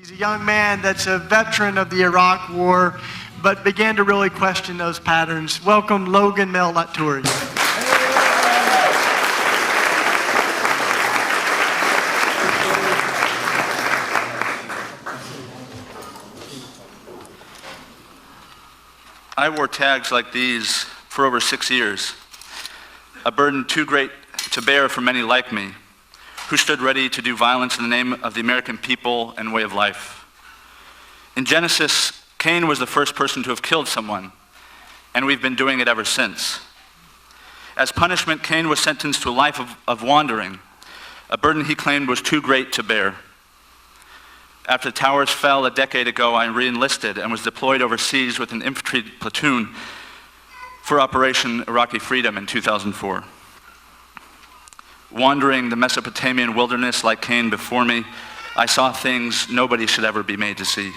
He's a young man that's a veteran of the Iraq War, but began to really question those patterns. Welcome, Logan Melnat-Turi. I wore tags like these for over 6 years, a burden too great to bear for many like me, who stood ready to do violence in the name of the American people and way of life. In Genesis, Cain was the first person to have killed someone, and we've been doing it ever since. As punishment, Cain was sentenced to a life of wandering, a burden he claimed was too great to bear. After the towers fell a decade ago, I re-enlisted and was deployed overseas with an infantry platoon for Operation Iraqi Freedom in 2004. Wandering the Mesopotamian wilderness like Cain before me, I saw things nobody should ever be made to see.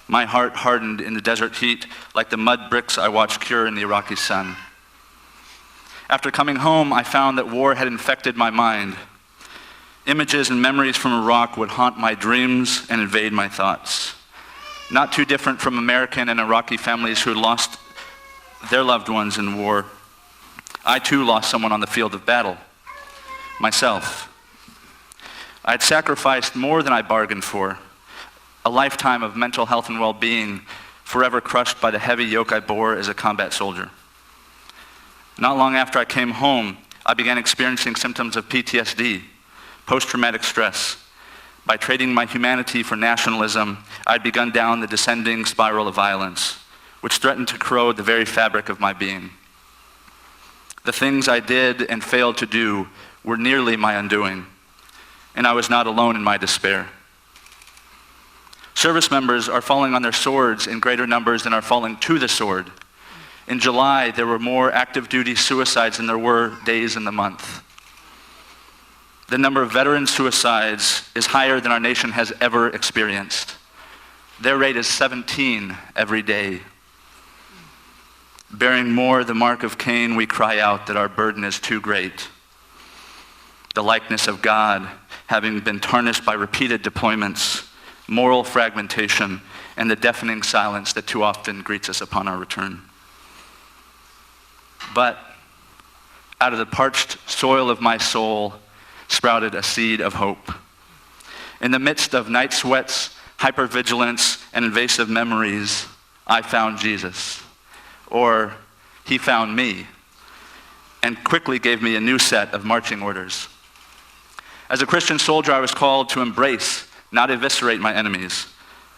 My heart hardened in the desert heat like the mud bricks I watched cure in the Iraqi sun. After coming home, I found that war had infected my mind. Images and memories from Iraq would haunt my dreams and invade my thoughts. Not too different from American and Iraqi families who lost their loved ones in war. I too lost someone on the field of battle, myself. I had sacrificed more than I bargained for, a lifetime of mental health and well-being, forever crushed by the heavy yoke I bore as a combat soldier. Not long after I came home, I began experiencing symptoms of PTSD, post-traumatic stress. By trading my humanity for nationalism, I'd begun down the descending spiral of violence, which threatened to corrode the very fabric of my being. The things I did and failed to do were nearly my undoing, and I was not alone in my despair. Service members are falling on their swords in greater numbers than are falling to the sword. In July, there were more active duty suicides than there were days in the month. The number of veteran suicides is higher than our nation has ever experienced. Their rate is 17 every day. Bearing more the mark of Cain, we cry out that our burden is too great. The likeness of God, having been tarnished by repeated deployments, moral fragmentation, and the deafening silence that too often greets us upon our return. But out of the parched soil of my soul sprouted a seed of hope. In the midst of night sweats, hypervigilance, and invasive memories, I found Jesus. Or he found me, and quickly gave me a new set of marching orders. As a Christian soldier, I was called to embrace, not eviscerate my enemies,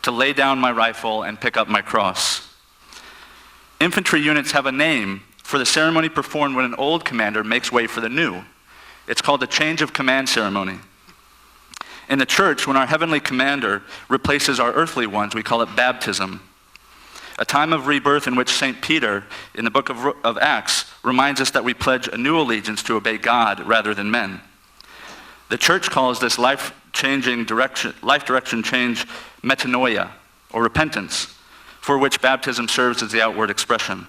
to lay down my rifle and pick up my cross. Infantry units have a name for the ceremony performed when an old commander makes way for the new. It's called the change of command ceremony. In the church, when our heavenly commander replaces our earthly ones, we call it baptism. A time of rebirth in which St. Peter, in the book of Acts, reminds us that we pledge a new allegiance to obey God rather than men. The church calls this life direction change metanoia, or repentance, for which baptism serves as the outward expression.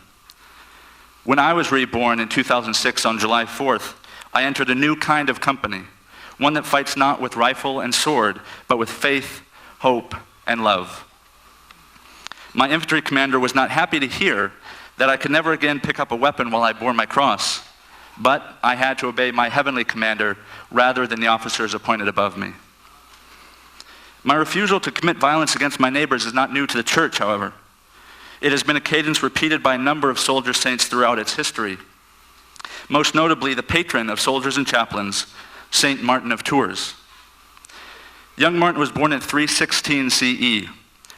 When I was reborn in 2006 on July 4th, I entered a new kind of company, one that fights not with rifle and sword, but with faith, hope, and love. My infantry commander was not happy to hear that I could never again pick up a weapon while I bore my cross, but I had to obey my heavenly commander rather than the officers appointed above me. My refusal to commit violence against my neighbors is not new to the church, however. It has been a cadence repeated by a number of soldier saints throughout its history. Most notably, the patron of soldiers and chaplains, Saint Martin of Tours. Young Martin was born in 316 CE,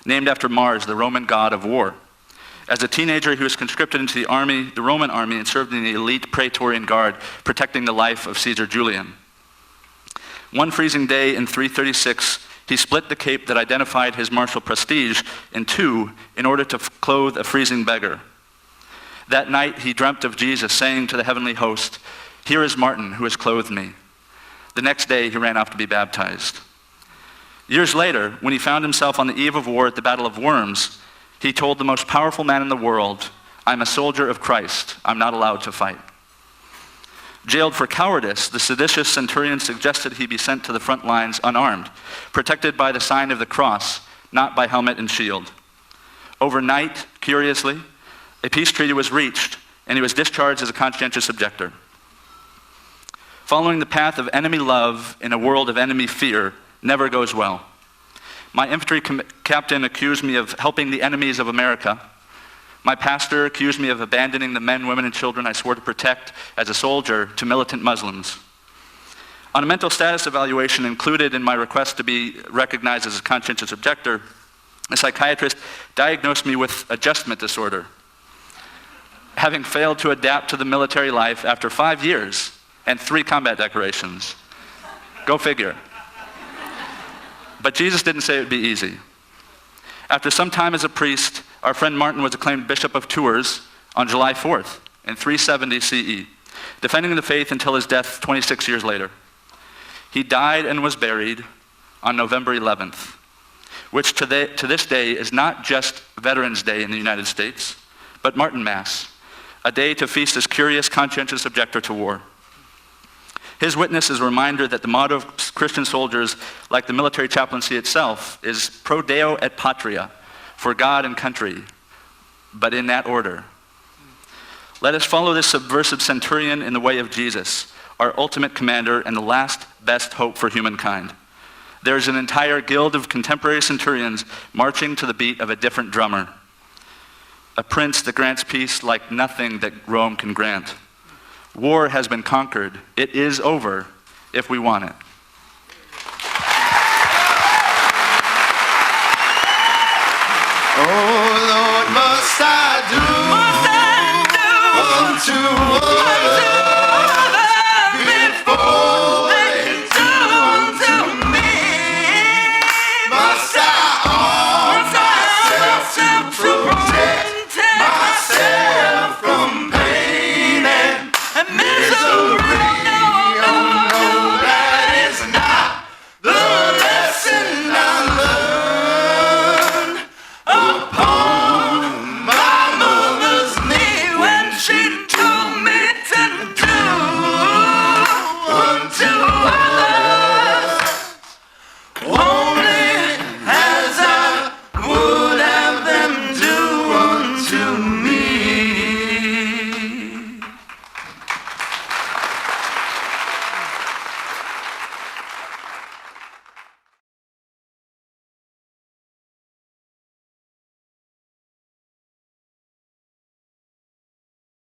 named after Mars, the Roman god of war. As a teenager, he was conscripted into the Roman army, and served in the elite Praetorian Guard, protecting the life of Caesar Julian. One freezing day in 336, he split the cape that identified his martial prestige in two in order to clothe a freezing beggar. That night, he dreamt of Jesus, saying to the heavenly host, "Here is Martin, who has clothed me." The next day, he ran off to be baptized. Years later, when he found himself on the eve of war at the Battle of Worms, he told the most powerful man in the world, "I'm a soldier of Christ. I'm not allowed to fight." Jailed for cowardice, the seditious centurion suggested he be sent to the front lines unarmed, protected by the sign of the cross, not by helmet and shield. Overnight, curiously, a peace treaty was reached, and he was discharged as a conscientious objector. Following the path of enemy love in a world of enemy fear never goes well. My infantry captain accused me of helping the enemies of America. My pastor accused me of abandoning the men, women, and children I swore to protect as a soldier to militant Muslims. On a mental status evaluation included in my request to be recognized as a conscientious objector, a psychiatrist diagnosed me with adjustment disorder, having failed to adapt to the military life after 5 years and 3 combat decorations. Go figure. But Jesus didn't say it would be easy. After some time as a priest, our friend Martin was acclaimed Bishop of Tours on July 4th in 370 CE, defending the faith until his death 26 years later. He died and was buried on November 11th, which to this day is not just Veterans Day in the United States, but Martin Mass, a day to feast as curious, conscientious objector to war. His witness is a reminder that the motto of Christian soldiers, like the military chaplaincy itself, is pro Deo et patria, for God and country, but in that order. Let us follow this subversive centurion in the way of Jesus, our ultimate commander and the last best hope for humankind. There is an entire guild of contemporary centurions marching to the beat of a different drummer, a prince that grants peace like nothing that Rome can grant. War has been conquered. It is over if we want it. Oh Lord, must I do unto others before they do unto me? Must I arm myself to protect myself from pain and misery? Oh no, that is not the lesson I learned upon my mother's knee when she told me to do unto